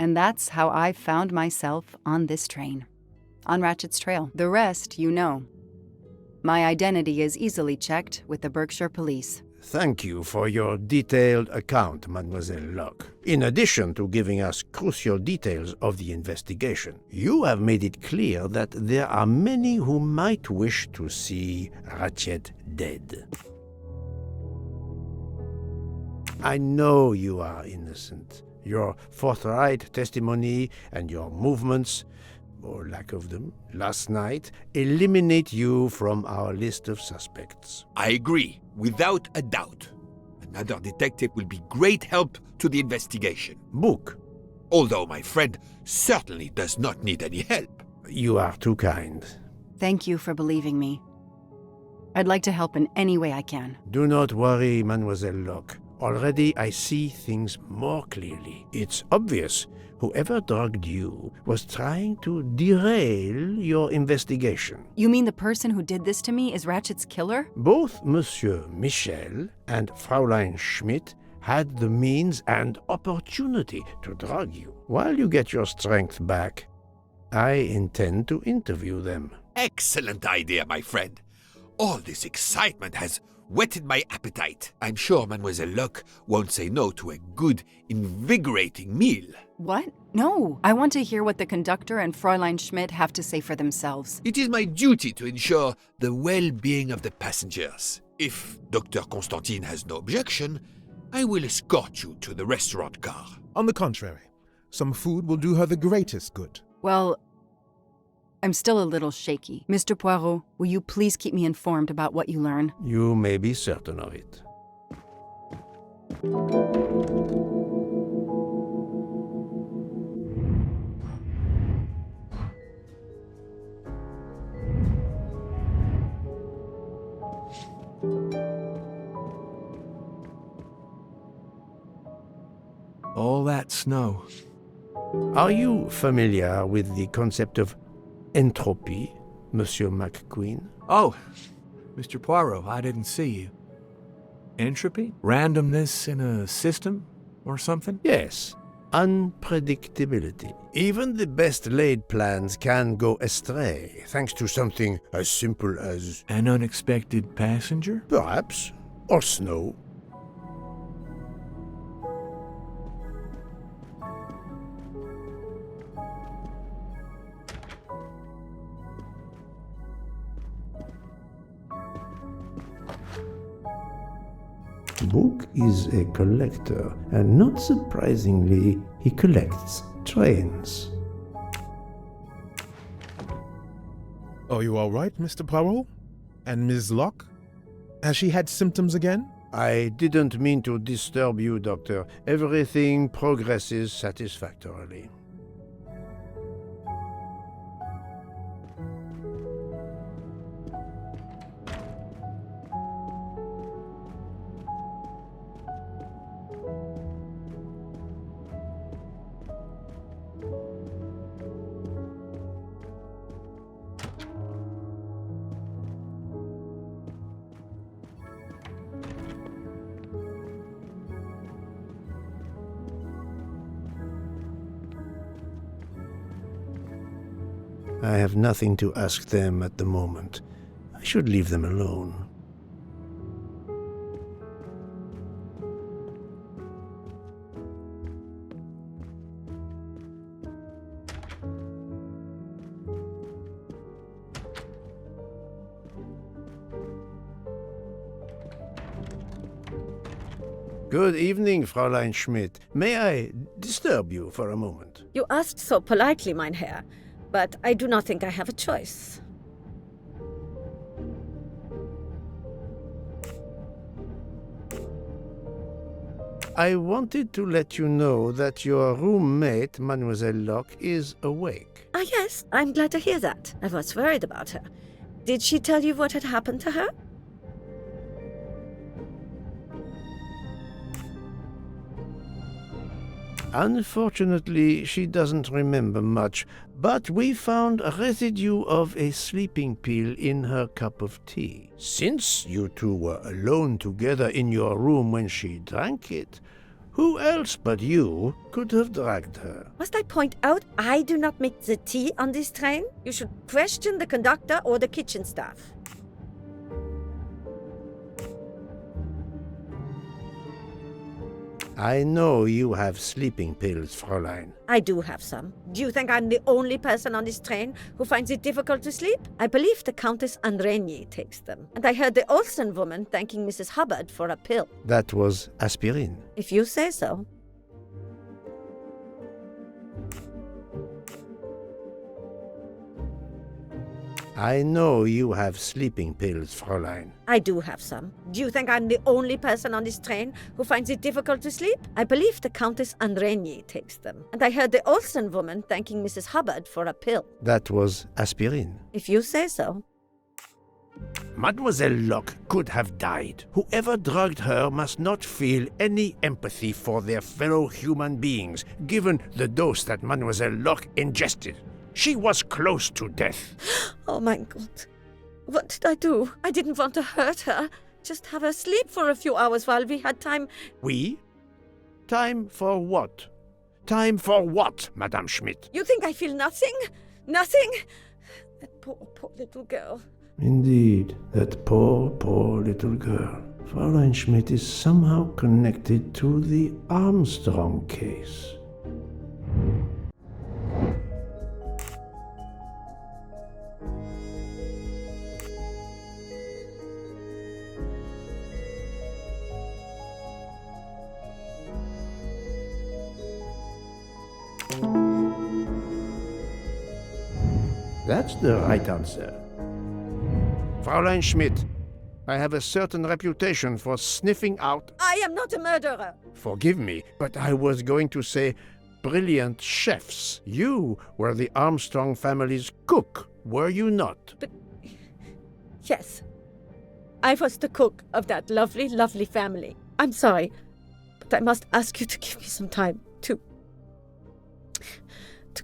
And that's how I found myself on this train. On Ratchet's trail. The rest, you know. My identity is easily checked with the Berkshire Police. Thank you for your detailed account, Mademoiselle Locke. In addition to giving us crucial details of the investigation, you have made it clear that there are many who might wish to see Ratchet dead. I know you are innocent. Your forthright testimony and your movements, or lack of them, last night eliminate you from our list of suspects. I agree, without a doubt. Another detective will be great help to the investigation. Book. Although my friend certainly does not need any help. You are too kind. Thank you for believing me. I'd like to help in any way I can. Do not worry, Mademoiselle Locke. Already I see things more clearly. It's obvious whoever drugged you was trying to derail your investigation. You mean the person who did this to me is Ratchet's killer? Both Monsieur Michel and Fräulein Schmidt had the means and opportunity to drug you. While you get your strength back, I intend to interview them. Excellent idea, my friend. All this excitement has whetted my appetite. I'm sure Mademoiselle Locke won't say no to a good, invigorating meal. What? No. I want to hear what the conductor and Fräulein Schmidt have to say for themselves. It is my duty to ensure the well-being of the passengers. If Dr. Constantine has no objection, I will escort you to the restaurant car. On the contrary, some food will do her the greatest good. Well, I'm still a little shaky. Mr. Poirot, will you please keep me informed about what you learn? You may be certain of it. All that snow. Are you familiar with the concept of entropy, Monsieur McQueen? Oh, Mr. Poirot, I didn't see you. Entropy? Randomness in a system or something? Yes. Unpredictability. Even the best laid plans can go astray, thanks to something as simple as... An unexpected passenger? perhaps, or snow. Book is a collector, and not surprisingly, he collects trains. Are you all right, Mr. Poirot? And Ms. Locke? Has she had symptoms again? I didn't mean to disturb you, Doctor. Everything progresses satisfactorily. I have nothing to ask them at the moment. I should leave them alone. Good evening, Fräulein Schmidt. May I disturb you for a moment? You asked so politely, mein Herr, but I do not think I have a choice. I wanted to let you know that your roommate, Mademoiselle Locke, is awake. Ah, yes, I'm glad to hear that. I was worried about her. Did she tell you what had happened to her? Unfortunately, she doesn't remember much, but we found a residue of a sleeping pill in her cup of tea. Since you two were alone together in your room when she drank it, Who else but you could have dragged her? Must I point out I do not make the tea on this train? You should question the conductor or the kitchen staff. I know you have sleeping pills, Fräulein. I do have some. Do you think I'm the only person on this train who finds it difficult to sleep? I believe the Countess Andrenier takes them. And I heard the Olsen woman thanking Mrs. Hubbard for a pill. That was aspirin. If you say so. I know you have sleeping pills, Fräulein. I do have some. Do you think I'm the only person on this train who finds it difficult to sleep? I believe the Countess Andrenier takes them. And I heard the Olsen woman thanking Mrs. Hubbard for a pill. That was aspirin. If you say so. Mademoiselle Locke could have died. Whoever drugged her must not feel any empathy for their fellow human beings, given the dose that Mademoiselle Locke ingested. She was close to death. Oh my God. What did I do? I didn't want to hurt her. Just have her sleep for a few hours while we had time. We? Time for what? Time for what, Madame Schmidt? You think I feel nothing? Nothing? That poor, poor little girl. Indeed, that poor, poor little girl. Fräulein Schmidt is somehow connected to the Armstrong case. That's the right answer. Fräulein Schmidt, I have a certain reputation for sniffing out... I am not a murderer. Forgive me, but I was going to say brilliant chefs. You were the Armstrong family's cook, were you not? But... yes. I was the cook of that lovely, lovely family. I'm sorry, but I must ask you to give me some time to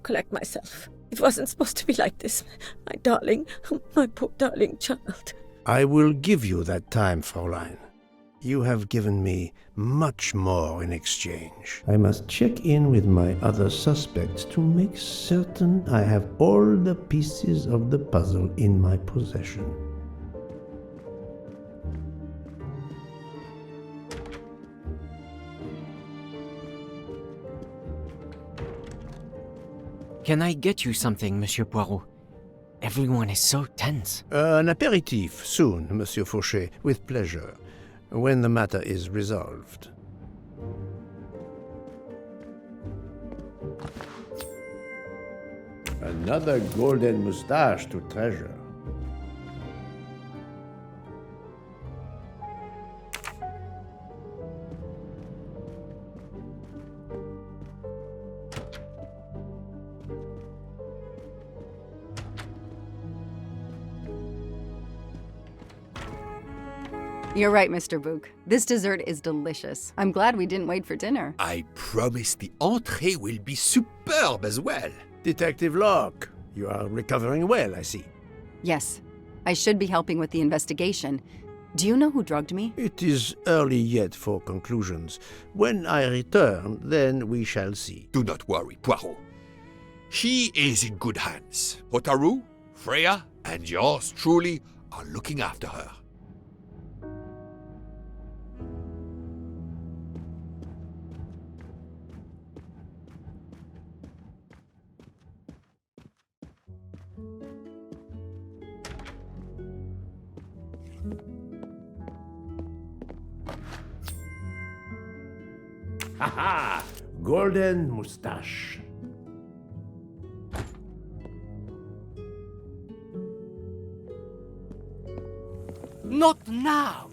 collect myself. It wasn't supposed to be like this, my darling, my poor darling child. I will give you that time, Fräulein. You have given me much more in exchange. I must check in with my other suspects to make certain I have all the pieces of the puzzle in my possession. Can I get you something, Monsieur Poirot? Everyone is so tense. An aperitif soon, Monsieur Fauchet, with pleasure, when the matter is resolved. Another golden moustache to treasure. You're right, Mr. Book. This dessert is delicious. I'm glad we didn't wait for dinner. I promise the entrée will be superb as well. Detective Locke, you are recovering well, I see. Yes, I should be helping with the investigation. Do you know who drugged me? It is early yet for conclusions. When I return, then we shall see. Do not worry, Poirot. She is in good hands. Hotaru, Freya, and yours truly are looking after her. Ha! Golden moustache. Not now!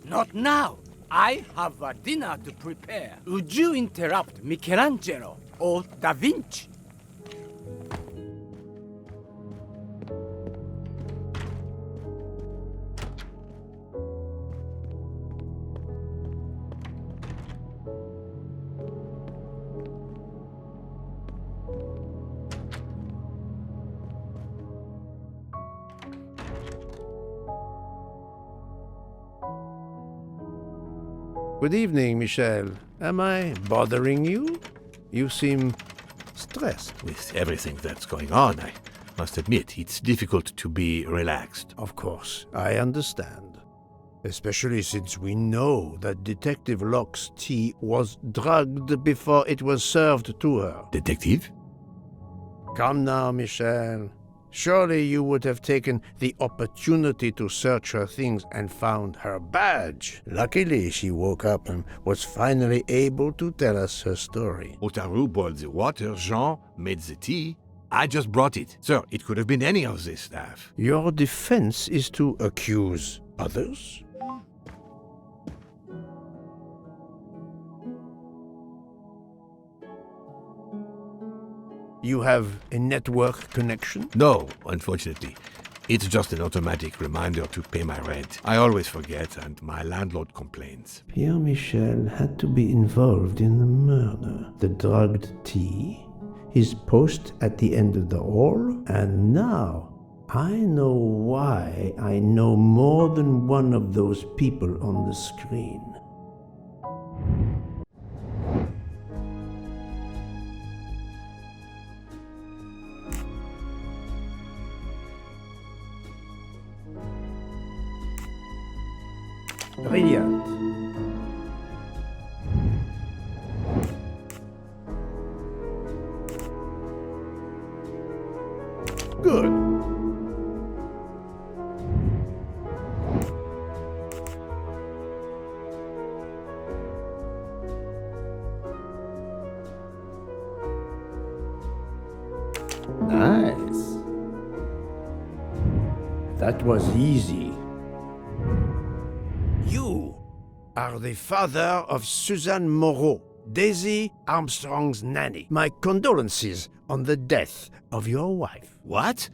Not now! I have a dinner to prepare. Would you interrupt Michelangelo or Da Vinci? Good evening, Michel. Am I bothering you? You seem stressed. With everything that's going on, I must admit it's difficult to be relaxed. Of course, I understand. Especially since we know that Detective Locke's tea was drugged before it was served to her. Detective? Come now, Michel. Surely you would have taken the opportunity to search her things and found her badge. Luckily, she woke up and was finally able to tell us her story. Otaru boiled the water, Jean made the tea. I just brought it. Sir, it could have been any of the staff. Your defense is to accuse others? You have a network connection? No, unfortunately. It's just an automatic reminder to pay my rent. I always forget, and my landlord complains. Pierre Michel had to be involved in the murder. The drugged tea, his post at the end of the hall, and now I know why I know more than one of those people on the screen. Brilliant. Good. Nice. That was easy. You are the father of Suzanne Moreau, Daisy Armstrong's nanny. My condolences on the death of your wife. What?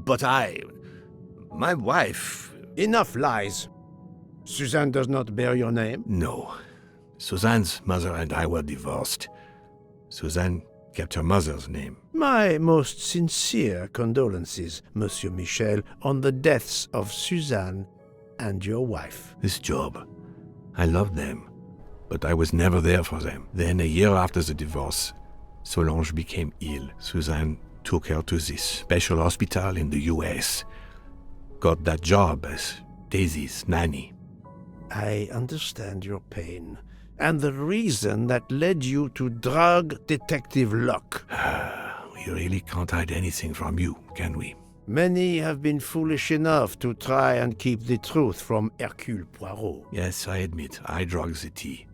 But my wife... Enough lies. Suzanne does not bear your name? No. Suzanne's mother and I were divorced. Suzanne kept her mother's name. My most sincere condolences, Monsieur Michel, on the deaths of Suzanne and your wife. This job, I loved them, but I was never there for them. Then, a year after the divorce, Solange became ill. Suzanne took her to this special hospital in the US. Got that job as Daisy's nanny. I understand your pain, and the reason that led you to drug Detective Locke. We really can't hide anything from you, can we? Many have been foolish enough to try and keep the truth from Hercule Poirot. Yes, I admit, I drugged the tea.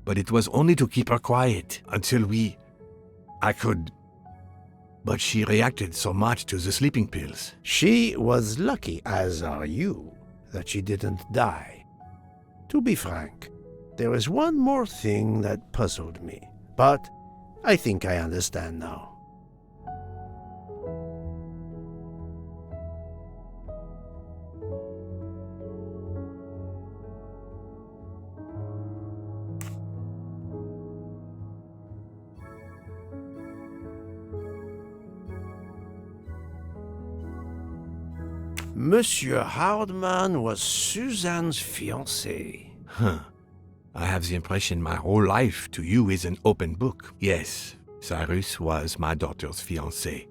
But it was only to keep her quiet, until I could... But she reacted so much to the sleeping pills. She was lucky, as are you, that she didn't die. To be frank, there is one more thing that puzzled me, but I think I understand now. Monsieur Hardman was Suzanne's fiancé. Huh. I have the impression my whole life to you is an open book. Yes, Cyrus was my daughter's fiancé.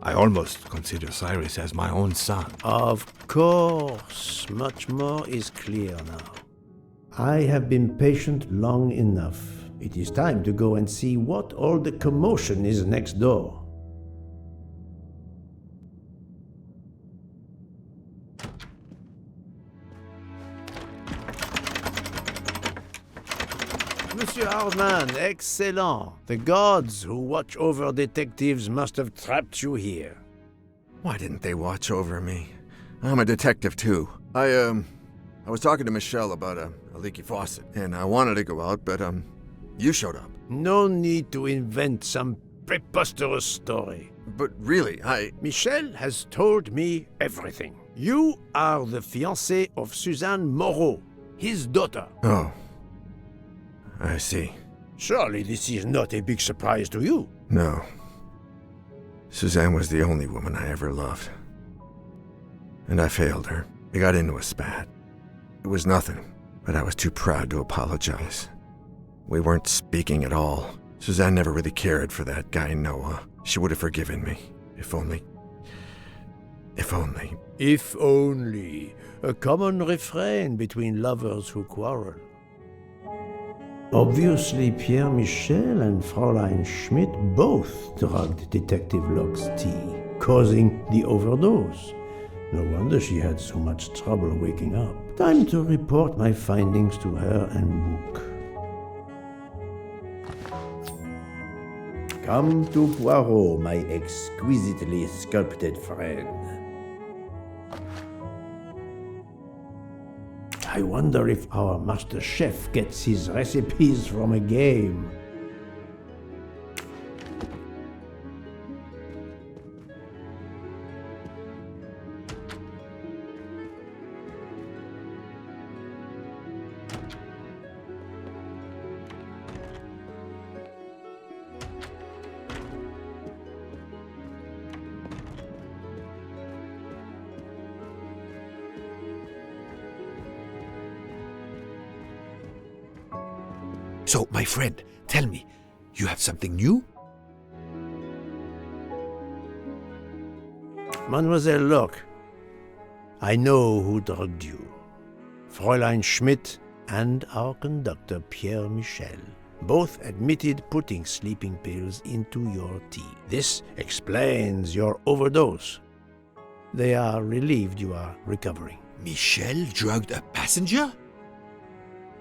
I almost consider Cyrus as my own son. Of course, much more is clear now. I have been patient long enough. It is time to go and see what all the commotion is next door. Monsieur Hardman, excellent. The gods who watch over detectives must have trapped you here. Why didn't they watch over me? I'm a detective too. I was talking to Michelle about a leaky faucet, and I wanted to go out, but you showed up. No need to invent some preposterous story. But really, Michel has told me everything. You are the fiancé of Suzanne Moreau, his daughter. Oh. I see. Surely this is not a big surprise to you. No. Suzanne was the only woman I ever loved. And I failed her. We got into a spat. It was nothing, but I was too proud to apologize. We weren't speaking at all. Suzanne never really cared for that guy, Noah. She would have forgiven me. If only. If only. If only. A common refrain between lovers who quarrel. Obviously, Pierre Michel and Fräulein Schmidt both drugged Detective Locke's tea, causing the overdose. No wonder she had so much trouble waking up. Time to report my findings to her and book. Come to Poirot, my exquisitely sculpted friend. I wonder if our master chef gets his recipes from a game. So, my friend, tell me, you have something new? Mademoiselle Locke, I know who drugged you. Fräulein Schmidt and our conductor Pierre Michel both admitted putting sleeping pills into your tea. This explains your overdose. They are relieved you are recovering. Michel drugged a passenger?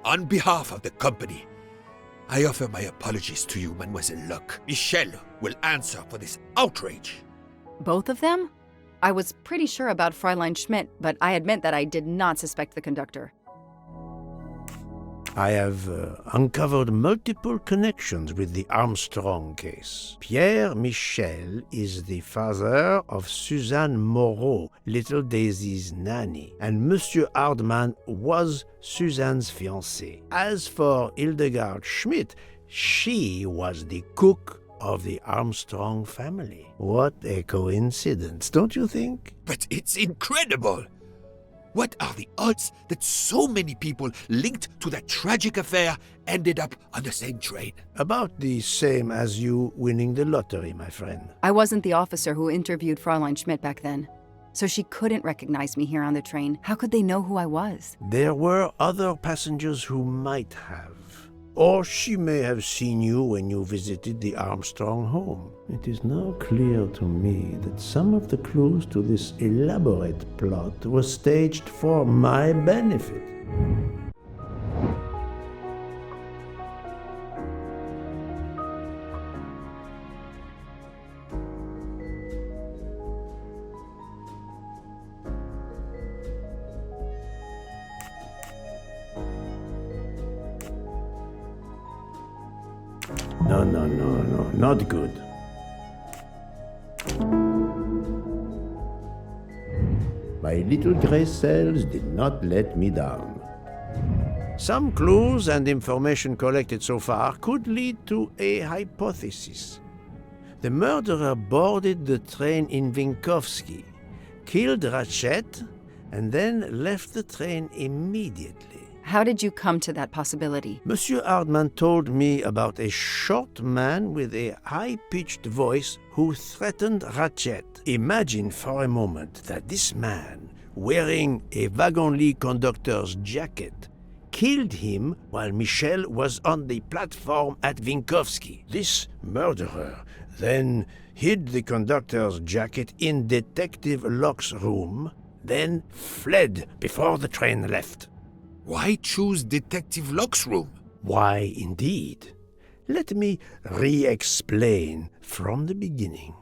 On behalf of the company, I offer my apologies to you, Mademoiselle Locke. Michel will answer for this outrage. Both of them? I was pretty sure about Fräulein Schmidt, but I admit that I did not suspect the conductor. I have uncovered multiple connections with the Armstrong case. Pierre Michel is the father of Suzanne Moreau, little Daisy's nanny, and Monsieur Hardman was Suzanne's fiancé. As for Hildegard Schmidt, she was the cook of the Armstrong family. What a coincidence, don't you think? But it's incredible! What are the odds that so many people linked to that tragic affair ended up on the same train? About the same as you winning the lottery, my friend. I wasn't the officer who interviewed Fräulein Schmidt back then, so she couldn't recognize me here on the train. How could they know who I was? There were other passengers who might have. Or she may have seen you when you visited the Armstrong home. It is now clear to me that some of the clues to this elaborate plot were staged for my benefit. No, not good. My little gray cells did not let me down. Some clues and information collected so far could lead to a hypothesis. The murderer boarded the train in Vinkovsky, killed Ratchet, and then left the train immediately. How did you come to that possibility? Monsieur Hardman told me about a short man with a high-pitched voice who threatened Ratchet. Imagine for a moment that this man, wearing a wagon-lit conductor's jacket, killed him while Michel was on the platform at Vinkovsky. This murderer then hid the conductor's jacket in Detective Locke's room, then fled before the train left. Why choose Detective Locke's room? Why, indeed. Let me re-explain from the beginning.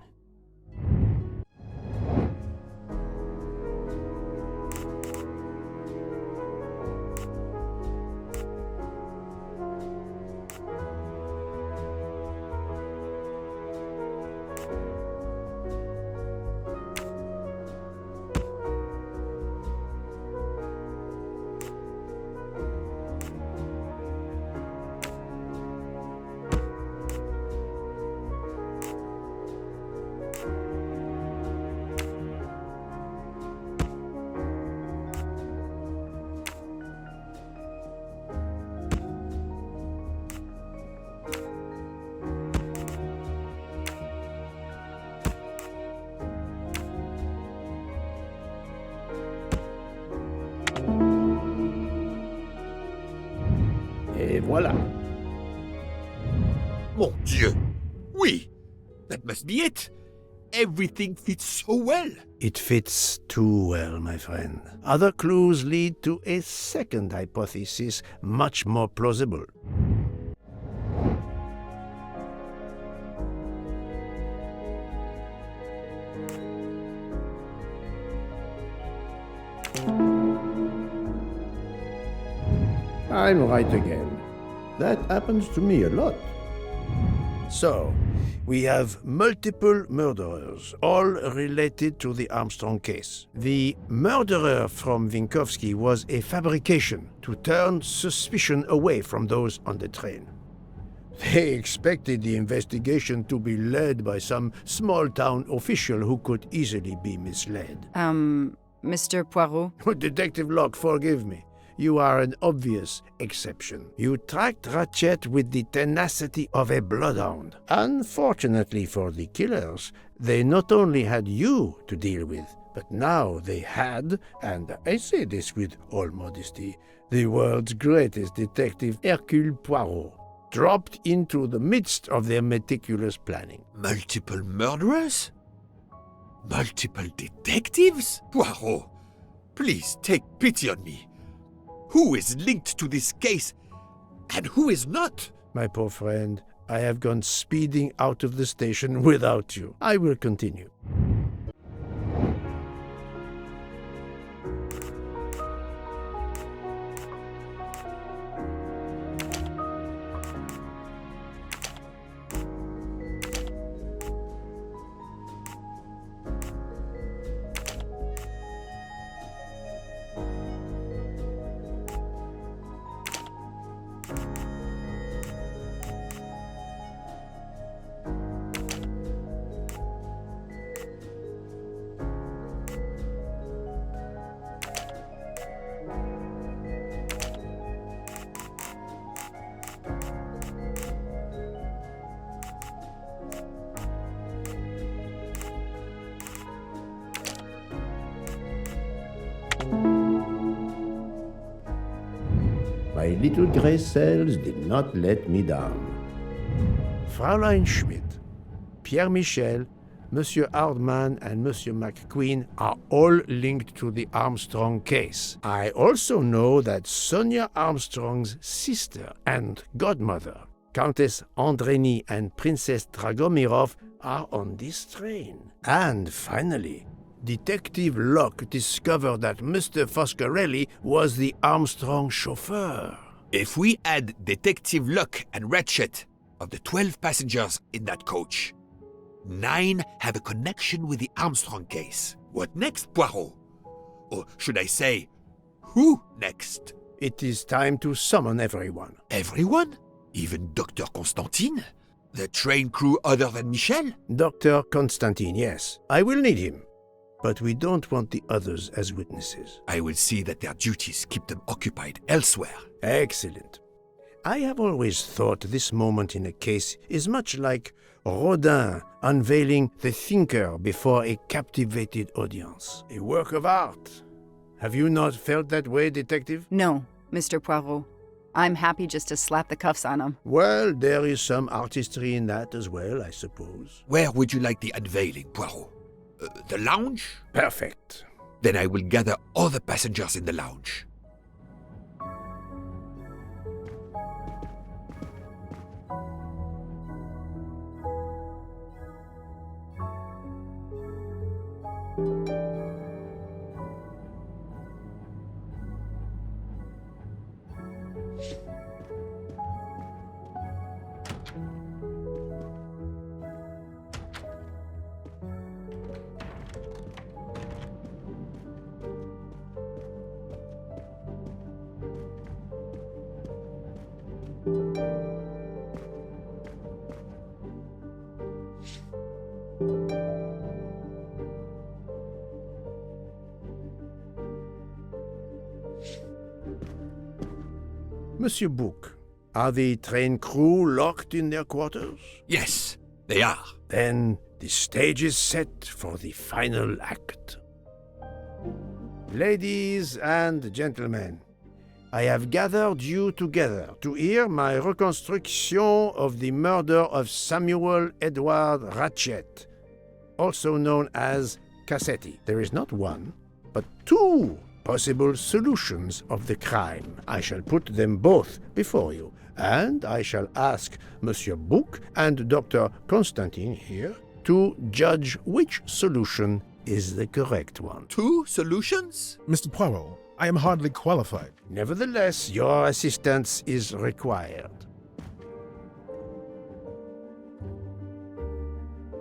voilà. Mon Dieu! Oui! That must be it! Everything fits so well! It fits too well, my friend. Other clues lead to a second hypothesis, much more plausible. I'm right again. That happens to me a lot. So, we have multiple murderers, all related to the Armstrong case. The murderer from Winkowski was a fabrication to turn suspicion away from those on the train. They expected the investigation to be led by some small-town official who could easily be misled. Mr. Poirot? Detective Locke, forgive me. You are an obvious exception. You tracked Ratchet with the tenacity of a bloodhound. Unfortunately for the killers, they not only had you to deal with, but now they had, and I say this with all modesty, the world's greatest detective, Hercule Poirot, dropped into the midst of their meticulous planning. Multiple murderers? Multiple detectives? Poirot, please take pity on me. Who is linked to this case, and who is not? My poor friend, I have gone speeding out of the station without you. I will continue. My little gray cells did not let me down. Fraulein Schmidt, Pierre Michel, Monsieur Hardman, and Monsieur McQueen are all linked to the Armstrong case. I also know that Sonia Armstrong's sister and godmother, Countess Andreni and Princess Dragomirov, are on this train. And finally, Detective Locke discovered that Mr. Foscarelli was the Armstrong chauffeur. If we add Detective Locke and Ratchet, of the 12 passengers in that coach, 9 have a connection with the Armstrong case. What next, Poirot? Or should I say, who next? It is time to summon everyone. Everyone? Even Dr. Constantine? The train crew other than Michel? Dr. Constantine, yes. I will need him. But we don't want the others as witnesses. I will see that their duties keep them occupied elsewhere. Excellent. I have always thought this moment in a case is much like Rodin unveiling the thinker before a captivated audience. A work of art. Have you not felt that way, Detective? No, Mr. Poirot. I'm happy just to slap the cuffs on him. Well, there is some artistry in that as well, I suppose. Where would you like the unveiling, Poirot? The lounge? Perfect. Then I will gather all the passengers in the lounge. Monsieur Bouc, are the train crew locked in their quarters? Yes, they are. Then the stage is set for the final act. Ladies and gentlemen, I have gathered you together to hear my reconstruction of the murder of Samuel Edward Ratchet, also known as Cassetti. There is not one, but two possible solutions of the crime. I shall put them both before you, and I shall ask Monsieur Bouc and Dr. Constantine here to judge which solution is the correct one. 2 solutions? Mr. Poirot, I am hardly qualified. Nevertheless, your assistance is required.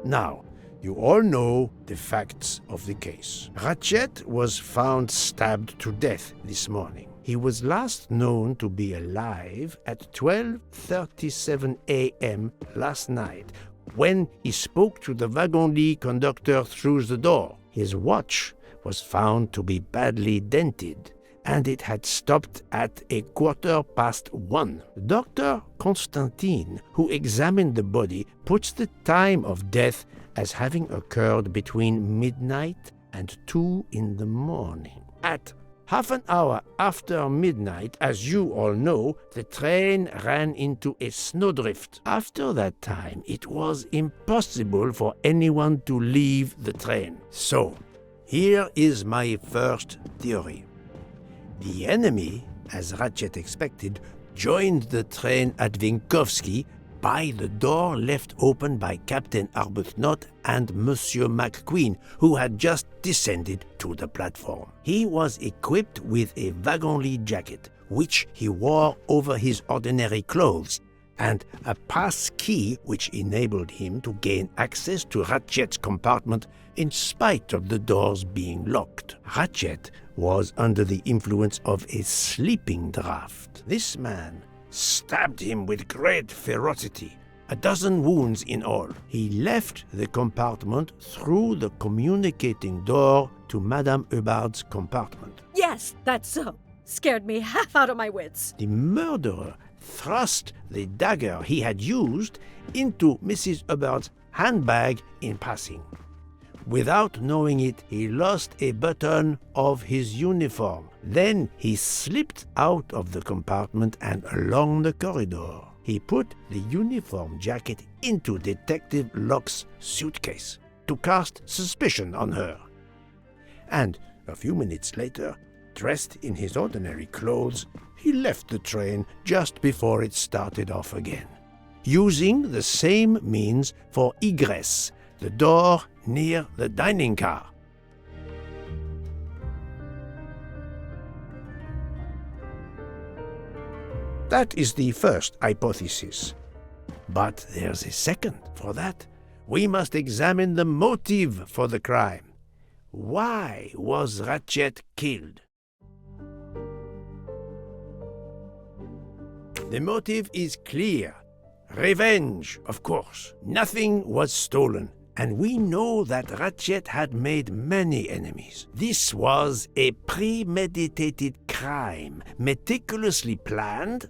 Now, you all know the facts of the case. Ratchet was found stabbed to death this morning. He was last known to be alive at 12:37 a.m. last night, when he spoke to the wagon-lit conductor through the door. His watch was found to be badly dented, and it had stopped at 1:15. Dr. Constantine, who examined the body, puts the time of death as having occurred between midnight and 2 in the morning. At half an hour after midnight, as you all know, the train ran into a snowdrift. After that time, it was impossible for anyone to leave the train. So, here is my first theory. The enemy, as Ratchet expected, joined the train at Vinkovsky by the door left open by Captain Arbuthnot and Monsieur McQueen, who had just descended to the platform. He was equipped with a wagon-lit jacket, which he wore over his ordinary clothes, and a pass key which enabled him to gain access to Ratchet's compartment in spite of the doors being locked. Ratchet was under the influence of a sleeping draught. This man stabbed him with great ferocity, 12 wounds in all. He left the compartment through the communicating door to Madame Hubbard's compartment. Yes, that's so. Scared me half out of my wits. The murderer thrust the dagger he had used into Mrs. Hubbard's handbag in passing. Without knowing it, he lost a button of his uniform. Then he slipped out of the compartment and along the corridor. He put the uniform jacket into Detective Locke's suitcase to cast suspicion on her. And a few minutes later, dressed in his ordinary clothes, he left the train just before it started off again, using the same means for egress, the door near the dining car. That is the first hypothesis. But there's a second. For that, we must examine the motive for the crime. Why was Ratchet killed? The motive is clear. Revenge, of course. Nothing was stolen. And we know that Ratchet had made many enemies. This was a premeditated crime, meticulously planned.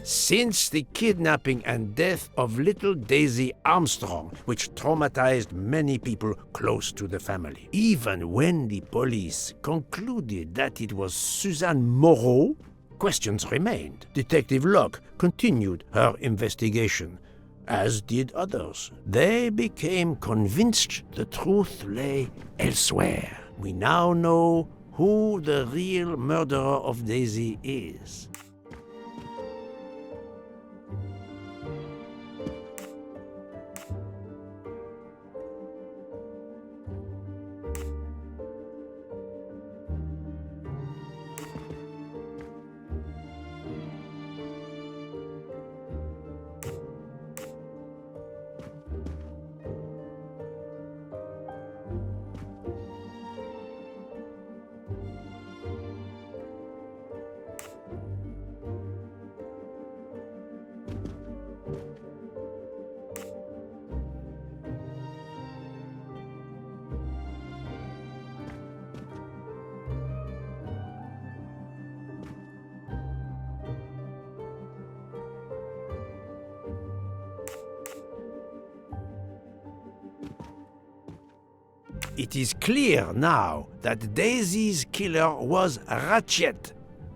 Since the kidnapping and death of little Daisy Armstrong, which traumatized many people close to the family. Even when the police concluded that it was Suzanne Moreau, questions remained. Detective Locke continued her investigation, as did others. They became convinced the truth lay elsewhere. We now know who the real murderer of Daisy is. It is clear now that Daisy's killer was Ratchet,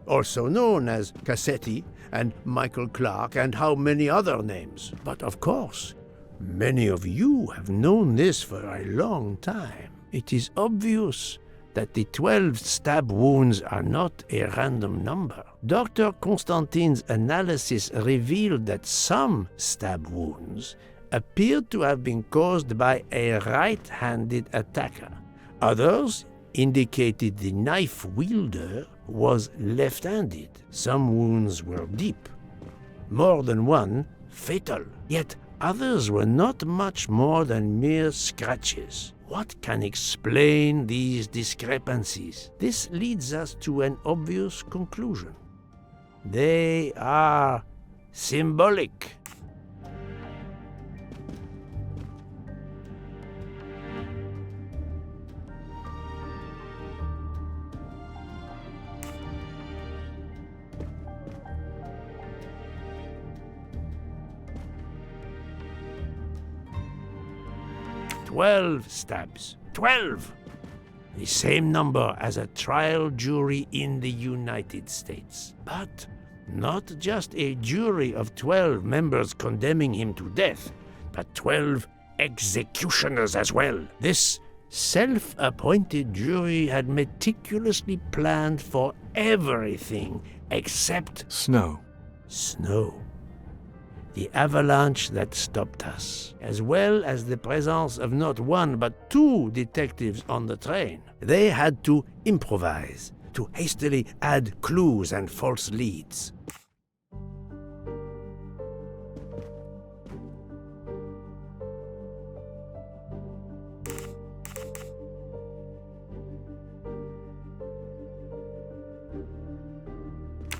also known as Cassetti and Michael Clark and how many other names. But of course, many of you have known this for a long time. It is obvious that the 12 stab wounds are not a random number. Dr. Constantine's analysis revealed that some stab wounds appeared to have been caused by a right-handed attacker. Others indicated the knife wielder was left-handed. Some wounds were deep, more than one fatal, yet others were not much more than mere scratches. What can explain these discrepancies? This leads us to an obvious conclusion. They are symbolic. "12 stabs. 12! The same number as a trial jury in the United States. But not just a jury of 12 members condemning him to death, but 12 executioners as well. This self-appointed jury had meticulously planned for everything except Snow. snow. The avalanche that stopped us, as well as the presence of not one but 2 detectives on the train. They had to improvise, to hastily add clues and false leads.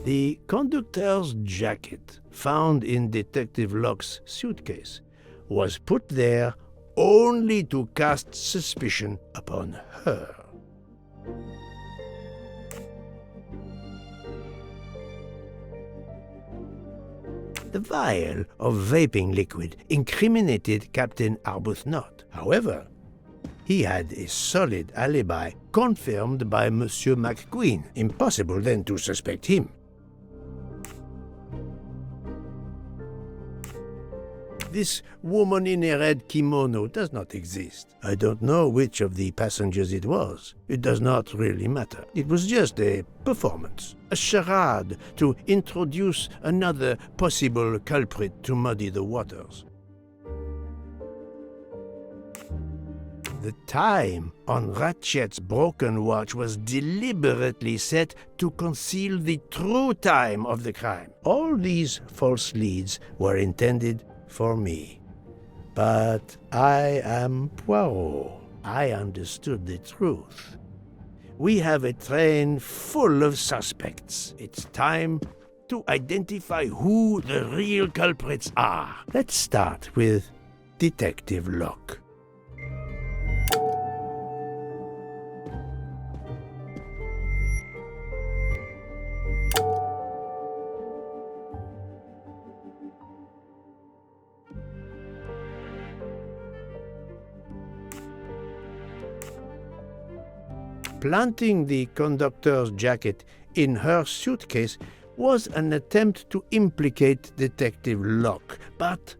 The conductor's jacket, found in Detective Locke's suitcase, was put there only to cast suspicion upon her. The vial of vaping liquid incriminated Captain Arbuthnot. However, he had a solid alibi confirmed by Monsieur McQueen. Impossible then to suspect him. This woman in a red kimono does not exist. I don't know which of the passengers it was. It does not really matter. It was just a performance, a charade to introduce another possible culprit to muddy the waters. The time on Ratchet's broken watch was deliberately set to conceal the true time of the crime. All these false leads were intended for me. But I am Poirot. I understood the truth. We have a train full of suspects. It's time to identify who the real culprits are. Let's start with Detective Locke. Planting the conductor's jacket in her suitcase was an attempt to implicate Detective Locke, but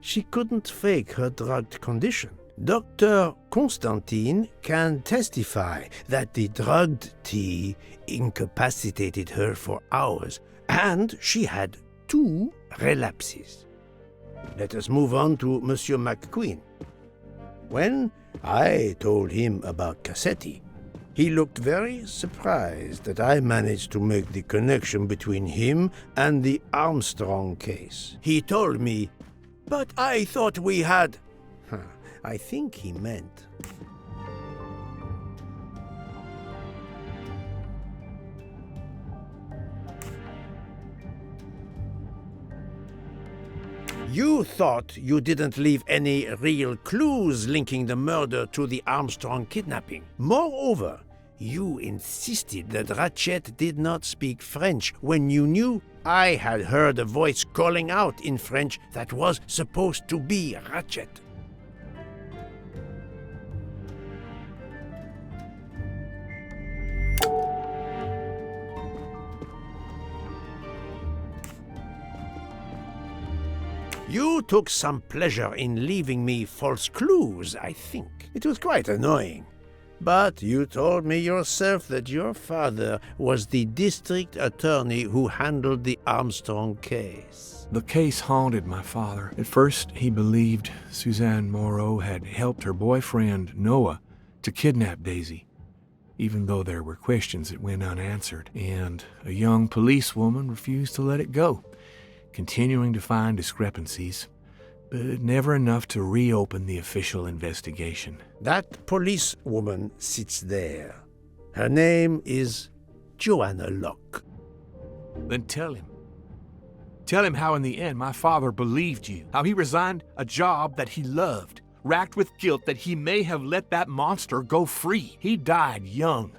she couldn't fake her drugged condition. Dr. Constantine can testify that the drugged tea incapacitated her for hours, and she had 2 relapses. Let us move on to Monsieur McQueen. When I told him about Cassetti, he looked very surprised that I managed to make the connection between him and the Armstrong case. He told me, "But I thought we had..." I think he meant... You thought you didn't leave any real clues linking the murder to the Armstrong kidnapping. Moreover, you insisted that Ratchet did not speak French when you knew I had heard a voice calling out in French that was supposed to be Ratchet. You took some pleasure in leaving me false clues, I think. It was quite annoying. But you told me yourself that your father was the district attorney who handled the Armstrong case. The case haunted my father. At first, he believed Suzanne Moreau had helped her boyfriend, Noah, to kidnap Daisy, even though there were questions that went unanswered, and a young policewoman refused to let it go, continuing to find discrepancies, but never enough to reopen the official investigation. That policewoman sits there. Her name is Joanna Locke. Then tell him. Tell him how in the end my father believed you, how he resigned a job that he loved, racked with guilt that he may have let that monster go free. He died young,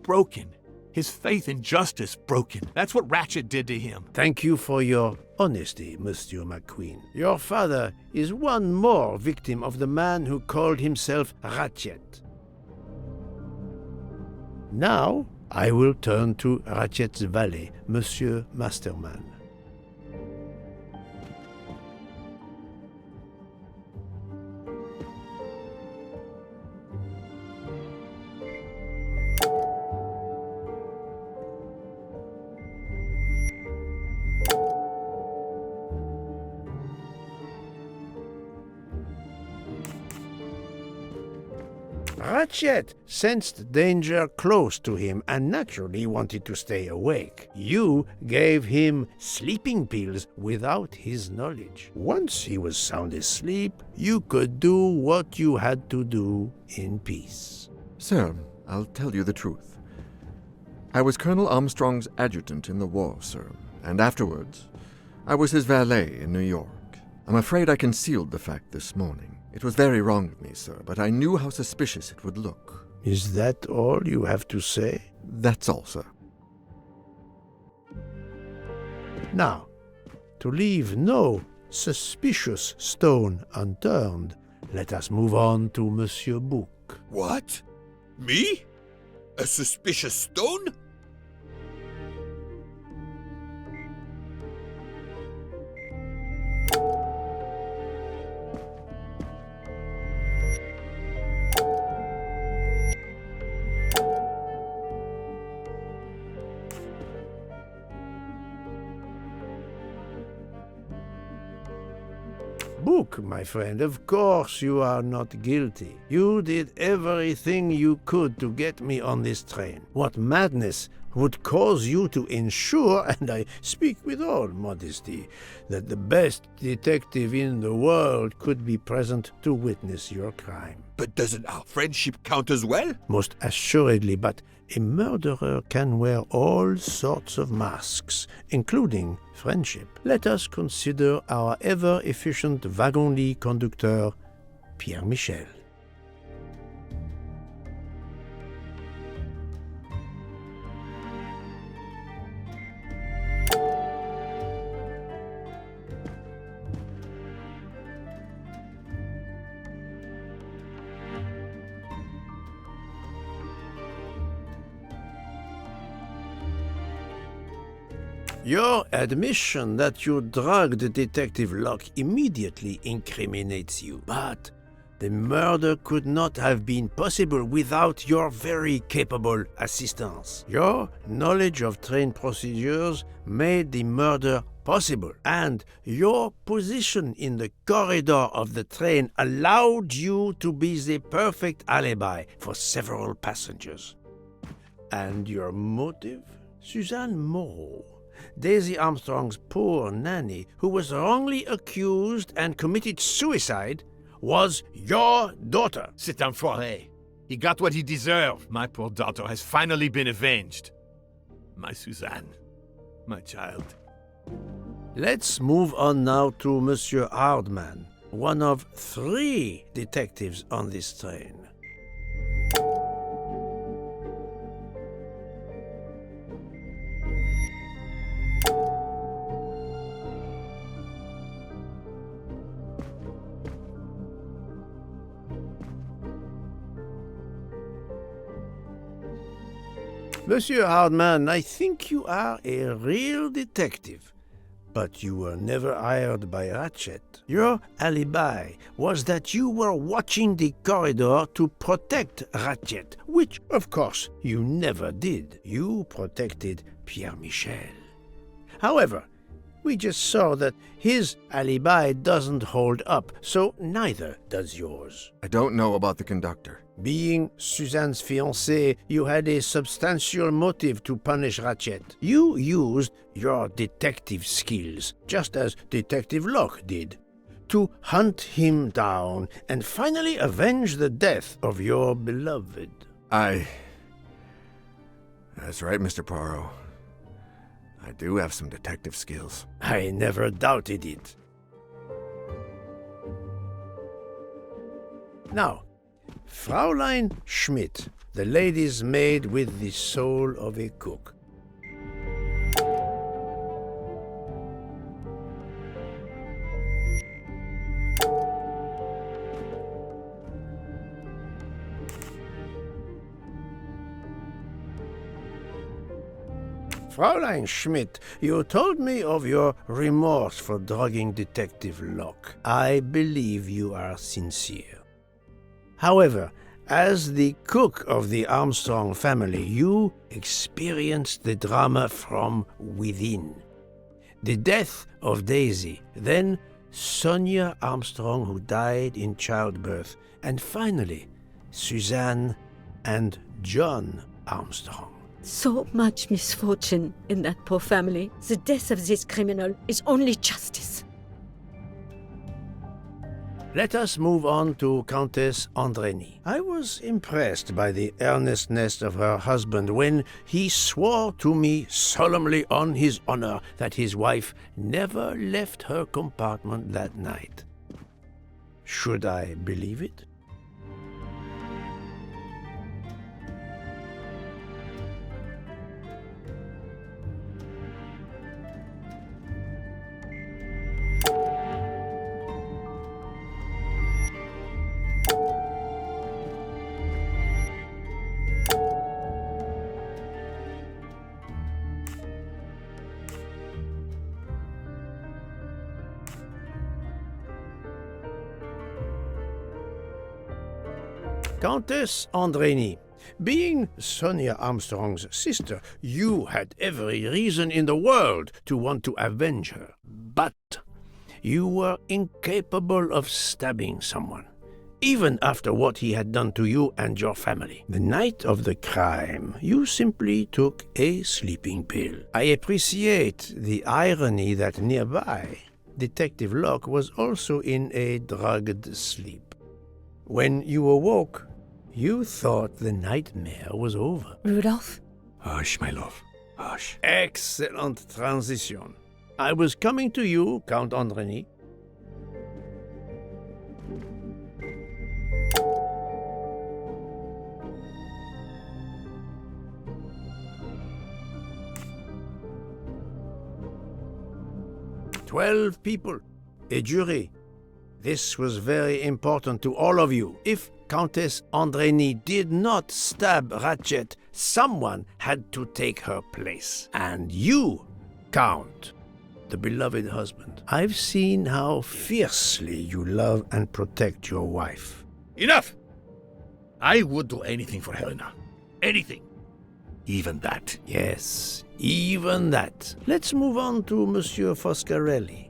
broken, his faith in justice broken. That's what Ratchet did to him. Thank you for your honesty, Monsieur McQueen. Your father is one more victim of the man who called himself Ratchet. Now, I will turn to Ratchet's valet, Monsieur Masterman. Ratchet sensed danger close to him and naturally wanted to stay awake. You gave him sleeping pills without his knowledge. Once he was sound asleep, you could do what you had to do in peace. Sir, I'll tell you the truth. I was Colonel Armstrong's adjutant in the war, sir, and afterwards, I was his valet in New York. I'm afraid I concealed the fact this morning. It was very wrong of me, sir, but I knew how suspicious it would look. Is that all you have to say? That's all, sir. Now, to leave no suspicious stone unturned, let us move on to Monsieur Book. What? Me? A suspicious stone? Book, my friend, of course you are not guilty. You did everything you could to get me on this train. What madness would cause you to ensure, and I speak with all modesty, that the best detective in the world could be present to witness your crime? But doesn't our friendship count as well? Most assuredly, but a murderer can wear all sorts of masks, including friendship. Let us consider our ever-efficient wagon-lit conductor, Pierre Michel. Your admission that you drugged Detective Locke immediately incriminates you, but the murder could not have been possible without your very capable assistance. Your knowledge of train procedures made the murder possible, and your position in the corridor of the train allowed you to be the perfect alibi for several passengers. And your motive? Suzanne Moreau, Daisy Armstrong's poor nanny, who was wrongly accused and committed suicide, was your daughter. C'est un foiré. He got what he deserved. My poor daughter has finally been avenged. My Suzanne. My child. Let's move on now to Monsieur Hardman, one of 3 detectives on this train. Monsieur Hardman, I think you are a real detective. But you were never hired by Ratchet. Your alibi was that you were watching the corridor to protect Ratchet, which, of course, you never did. You protected Pierre Michel. However, we just saw that his alibi doesn't hold up, so neither does yours. I don't know about the conductor. Being Suzanne's fiancé, you had a substantial motive to punish Ratchet. You used your detective skills, just as Detective Locke did, to hunt him down and finally avenge the death of your beloved. That's right, Mr. Poirot. I do have some detective skills. I never doubted it. Now, Fraulein Schmidt, the lady's maid with the soul of a cook. Fraulein Schmidt, you told me of your remorse for drugging Detective Locke. I believe you are sincere. However, as the cook of the Armstrong family, you experienced the drama from within. The death of Daisy, then Sonia Armstrong, who died in childbirth, and finally, Suzanne and John Armstrong. So much misfortune in that poor family. The death of this criminal is only justice. Let us move on to Countess Andreny. I was impressed by the earnestness of her husband when he swore to me solemnly on his honor that his wife never left her compartment that night. Should I believe it? Countess Andreny, being Sonia Armstrong's sister, you had every reason in the world to want to avenge her. But you were incapable of stabbing someone, even after what he had done to you and your family. The night of the crime, you simply took a sleeping pill. I appreciate the irony that nearby, Detective Locke was also in a drugged sleep. When you awoke, you thought the nightmare was over. Rudolph? Hush, my love. Hush. Excellent transition. I was coming to you, Count Andreny. "12 people, a jury. This was very important to all of you. If Countess Andreny did not stab Ratchet, someone had to take her place. And you, Count, the beloved husband. I've seen how fiercely you love and protect your wife." Enough! I would do anything for Helena. Anything. Even that. Yes, even that. Let's move on to Monsieur Foscarelli.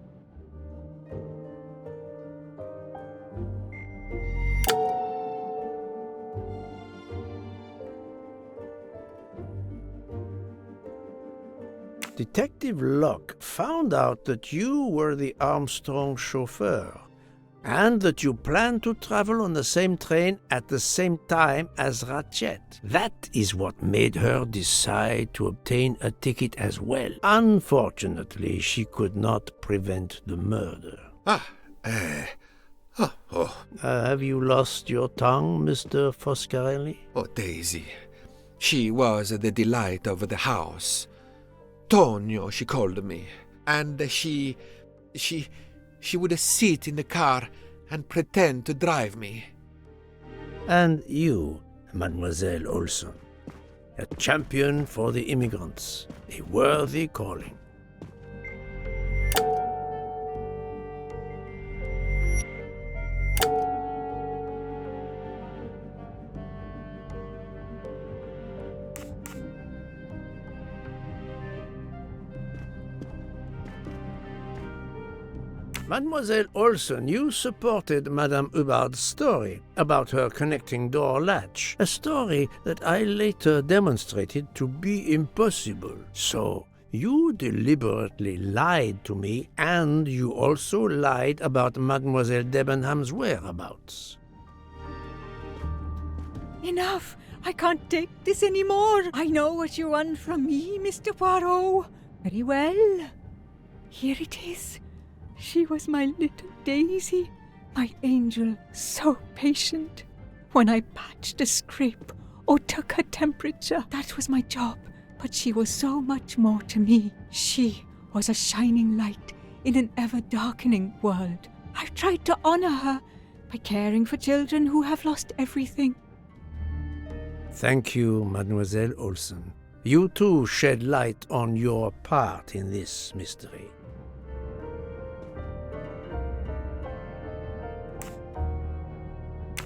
Detective Locke found out that you were the Armstrong chauffeur, and that you planned to travel on the same train at the same time as Ratchet. That is what made her decide to obtain a ticket as well. Unfortunately, she could not prevent the murder. Have you lost your tongue, Mr. Foscarelli? Oh, Daisy. She was the delight of the house. Tonio, she called me. And she would sit in the car and pretend to drive me. And you, Mademoiselle Olson, a champion for the immigrants, a worthy calling. Mademoiselle Olsen, you supported Madame Hubbard's story about her connecting door latch, a story that I later demonstrated to be impossible. So, you deliberately lied to me, and you also lied about Mademoiselle Debenham's whereabouts. Enough! I can't take this anymore! I know what you want from me, Mr. Poirot. Very well. Here it is. She was my little Daisy, my angel, so patient. When I patched a scrape or took her temperature, that was my job. But she was so much more to me. She was a shining light in an ever-darkening world. I've tried to honor her by caring for children who have lost everything. Thank you, Mademoiselle Olsen. You too shed light on your part in this mystery.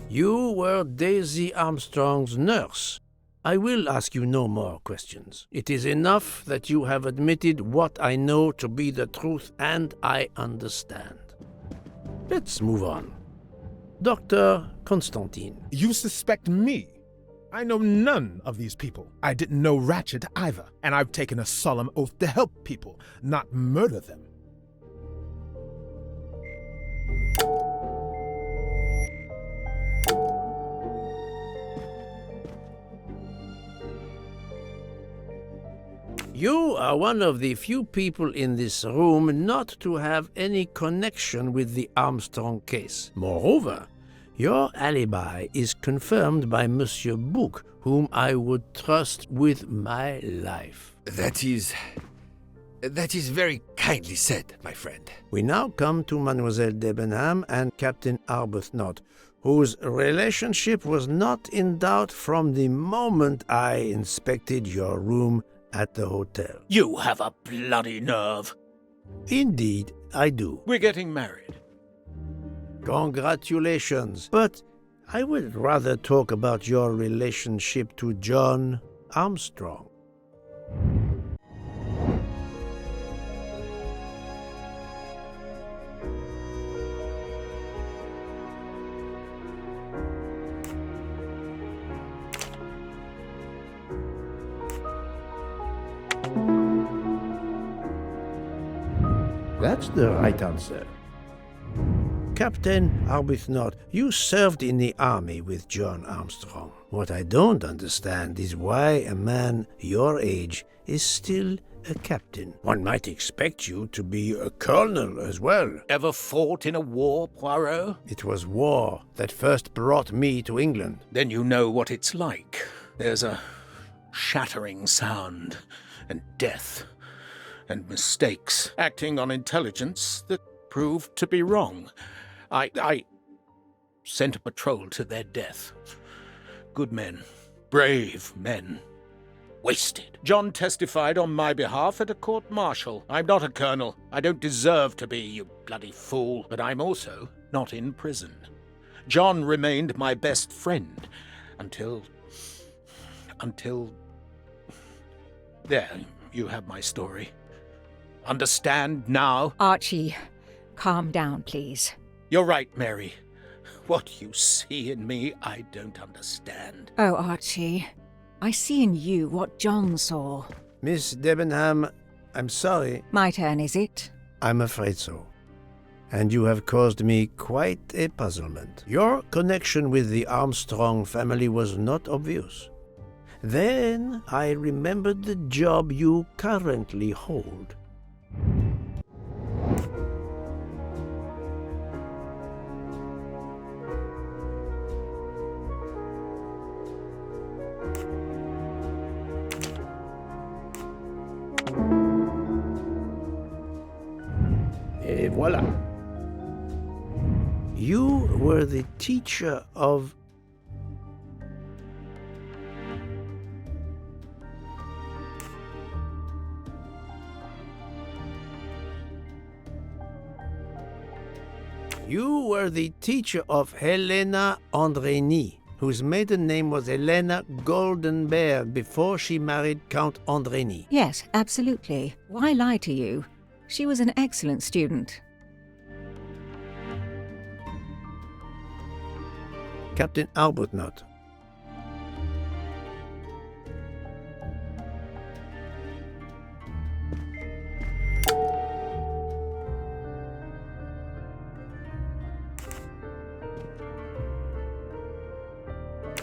You were Daisy Armstrong's nurse. I will ask you no more questions. It is enough that you have admitted what I know to be the truth, and I understand. Let's move on. Dr. Constantine. You suspect me? I know none of these people. I didn't know Ratchet either, and I've taken a solemn oath to help people, not murder them. You are one of the few people in this room not to have any connection with the Armstrong case. Moreover, your alibi is confirmed by Monsieur Bouc, whom I would trust with my life. That is very kindly said, my friend. We now come to Mademoiselle Debenham and Captain Arbuthnot, whose relationship was not in doubt from the moment I inspected your room at the hotel. You have a bloody nerve. Indeed, I do. We're getting married. Congratulations. But I would rather talk about your relationship to John Armstrong. That's the right answer. Captain Arbuthnot, you served in the army with John Armstrong. What I don't understand is why a man your age is still a captain. One might expect you to be a colonel as well. Ever fought in a war, Poirot? It was war that first brought me to England. Then you know what it's like. There's a shattering sound, and death, and mistakes, acting on intelligence that proved to be wrong. I sent a patrol to their death. Good men, brave men, wasted. John testified on my behalf at a court-martial. I'm not a colonel. I don't deserve to be, you bloody fool. But I'm also not in prison. John remained my best friend until... There, you have my story. Understand now? Archie, calm down, please. You're right, Mary. What you see in me, I don't understand. Oh, Archie, I see in you what John saw. Miss Debenham, I'm sorry. My turn, is it? I'm afraid so. And you have caused me quite a puzzlement. Your connection with the Armstrong family was not obvious. Then I remembered the job you currently hold. Et voilà. You were the teacher of... You were the teacher of Helena Andrény, whose maiden name was Helena Goldenberg before she married Count Andrény. Yes, absolutely. Why lie to you? She was an excellent student. Captain Arbuthnot.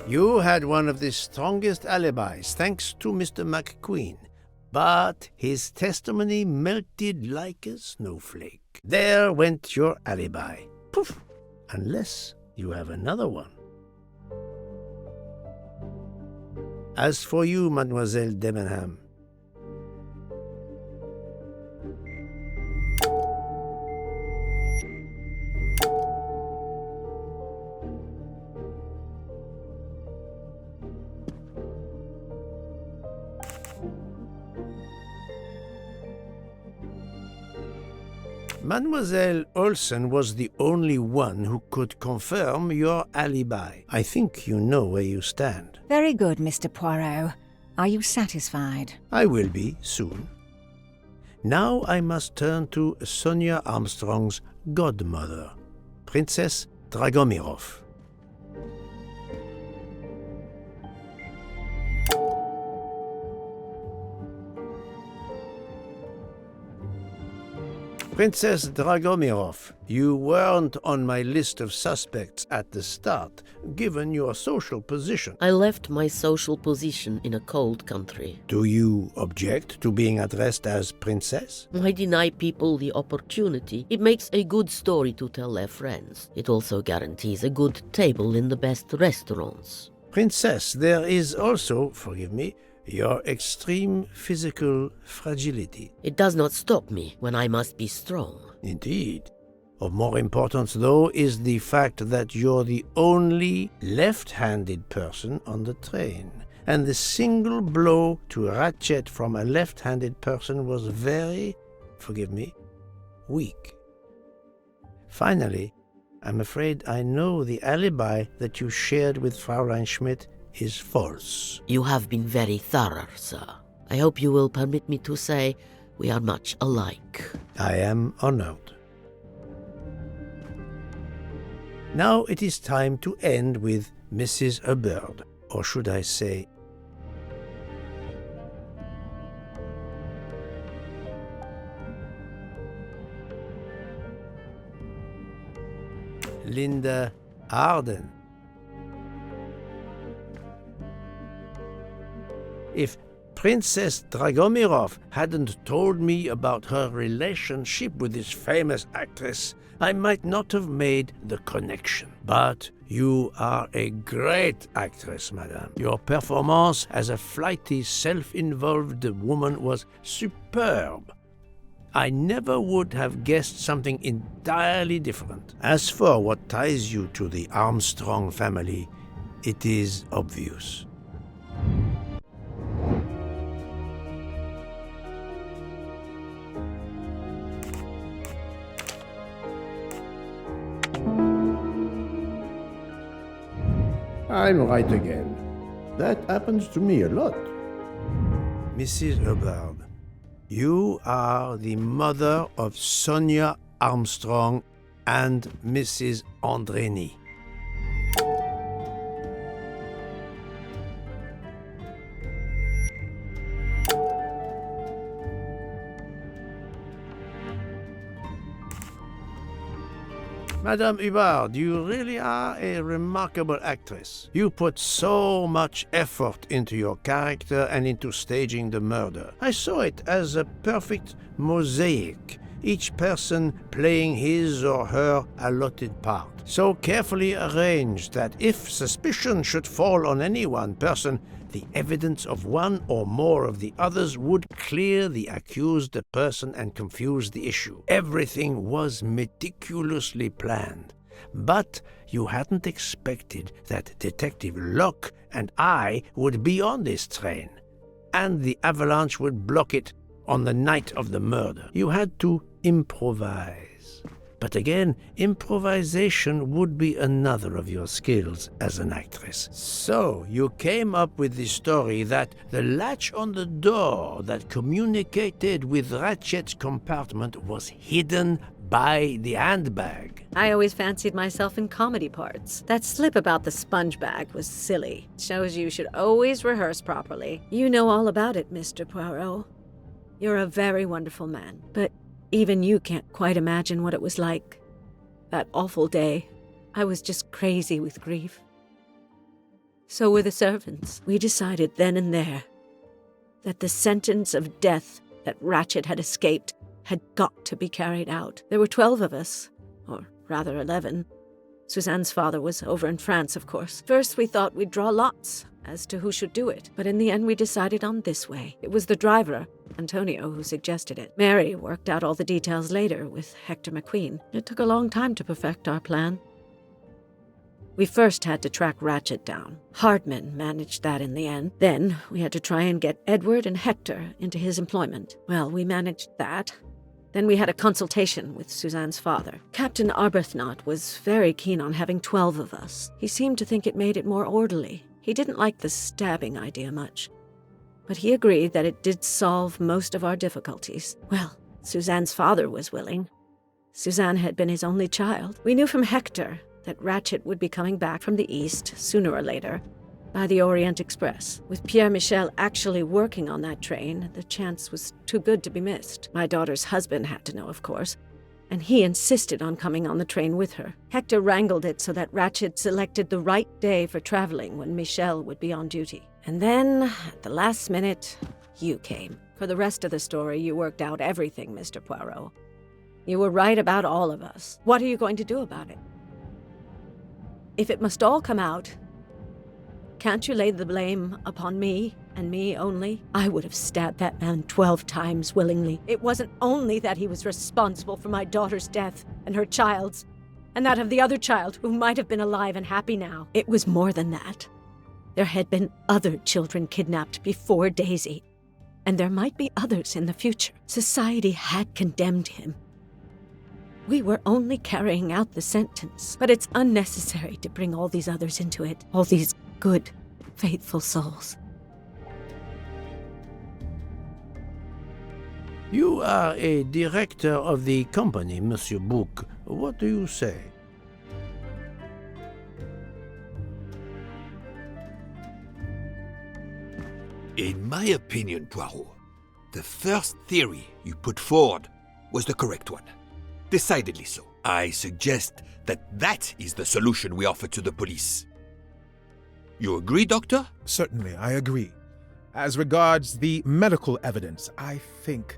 You had one of the strongest alibis, thanks to Mr. McQueen. But his testimony melted like a snowflake. There went your alibi. Poof! Unless you have another one. As for you, Mademoiselle Debenham, Mademoiselle Olsen was the only one who could confirm your alibi. I think you know where you stand. Very good, Mr. Poirot. Are you satisfied? I will be, soon. Now I must turn to Sonia Armstrong's godmother, Princess Dragomirov. Princess Dragomirov, you weren't on my list of suspects at the start, given your social position. I left my social position in a cold country. Do you object to being addressed as Princess? I deny people the opportunity. It makes a good story to tell their friends. It also guarantees a good table in the best restaurants. Princess, there is also, forgive me, your extreme physical fragility. It does not stop me when I must be strong. Indeed. Of more importance, though, is the fact that you're the only left-handed person on the train. And the single blow to ratchet from a left-handed person was very, forgive me, weak. Finally, I'm afraid I know the alibi that you shared with Fraulein Schmidt is false. You have been very thorough, sir. I hope you will permit me to say we are much alike. I am honored. Now it is time to end with Mrs. Hubbard, or should I say, Linda Arden. If Princess Dragomirov hadn't told me about her relationship with this famous actress, I might not have made the connection. But you are a great actress, madame. Your performance as a flighty, self-involved woman was superb. I never would have guessed something entirely different. As for what ties you to the Armstrong family, it is obvious. I'm right again. That happens to me a lot. Mrs. Hubbard, you are the mother of Sonia Armstrong and Mrs. Andreni. Madame Hubbard, you really are a remarkable actress. You put so much effort into your character and into staging the murder. I saw it as a perfect mosaic, each person playing his or her allotted part, so carefully arranged that if suspicion should fall on any one person, the evidence of one or more of the others would clear the accused person and confuse the issue. Everything was meticulously planned. But you hadn't expected that Detective Locke and I would be on this train, and the avalanche would block it on the night of the murder. You had to improvise. But again, improvisation would be another of your skills as an actress. So you came up with the story that the latch on the door that communicated with Ratchet's compartment was hidden by the handbag. I always fancied myself in comedy parts. That slip about the sponge bag was silly. Shows you should always rehearse properly. You know all about it, Mr. Poirot. You're a very wonderful man, but even you can't quite imagine what it was like. That awful day. I was just crazy with grief. So were the servants. We decided then and there that the sentence of death that Ratchet had escaped had got to be carried out. There were 12 of us, or rather 11. Suzanne's father was over in France, of course. First, we thought we'd draw lots as to who should do it, but in the end we decided on this way. It was the driver, Antonio, who suggested it. Mary worked out all the details later with Hector McQueen. It took a long time to perfect our plan. We first had to track Ratchet down. Hardman managed that in the end. Then we had to try and get Edward and Hector into his employment. Well, we managed that. Then we had a consultation with Suzanne's father. Captain Arbuthnot was very keen on having 12 of us. He seemed to think it made it more orderly. He didn't like the stabbing idea much. But he agreed that it did solve most of our difficulties. Well, Suzanne's father was willing. Suzanne had been his only child. We knew from Hector that Ratchet would be coming back from the east, sooner or later, by the Orient Express. With Pierre Michel actually working on that train, the chance was too good to be missed. My daughter's husband had to know, of course, and he insisted on coming on the train with her. Hector wrangled it so that Ratchet selected the right day for traveling when Michel would be on duty. And then, at the last minute, you came. For the rest of the story, you worked out everything, Mr. Poirot. You were right about all of us. What are you going to do about it? If it must all come out, can't you lay the blame upon me, and me only? I would have stabbed that man 12 times willingly. It wasn't only that he was responsible for my daughter's death, and her child's, and that of the other child who might have been alive and happy now. It was more than that. There had been other children kidnapped before Daisy, and there might be others in the future. Society had condemned him. We were only carrying out the sentence, but it's unnecessary to bring all these others into it, all these good, faithful souls. You are a director of the company, Monsieur Bouc. What do you say? In my opinion, Poirot, the first theory you put forward was the correct one. Decidedly so. I suggest that is the solution we offer to the police. You agree, Doctor? Certainly, I agree. As regards the medical evidence, I think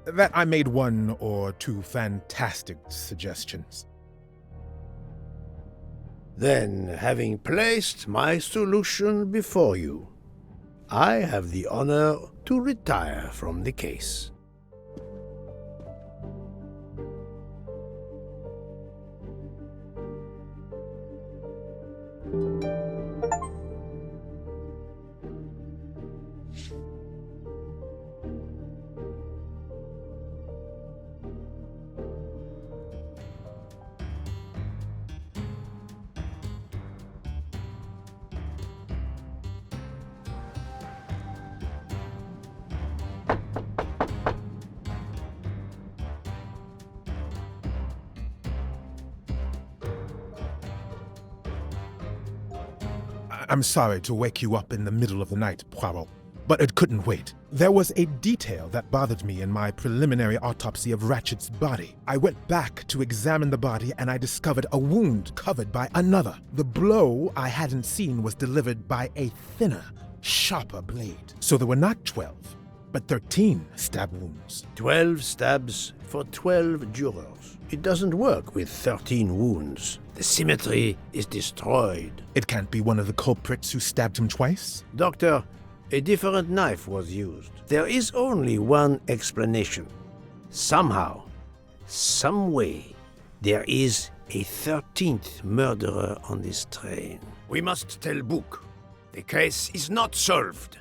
that I made one or two fantastic suggestions. Then, having placed my solution before you, I have the honor to retire from the case. I'm sorry to wake you up in the middle of the night, Poirot, but it couldn't wait. There was a detail that bothered me in my preliminary autopsy of Ratchet's body. I went back to examine the body and I discovered a wound covered by another. The blow I hadn't seen was delivered by a thinner, sharper blade. So there were not 12, but 13 stab wounds. 12 stabs for 12 jurors. It doesn't work with 13 wounds. The symmetry is destroyed. It can't be one of the culprits who stabbed him twice? Doctor, a different knife was used. There is only one explanation. Somehow, some way, there is a 13th murderer on this train. We must tell Bouc. The case is not solved.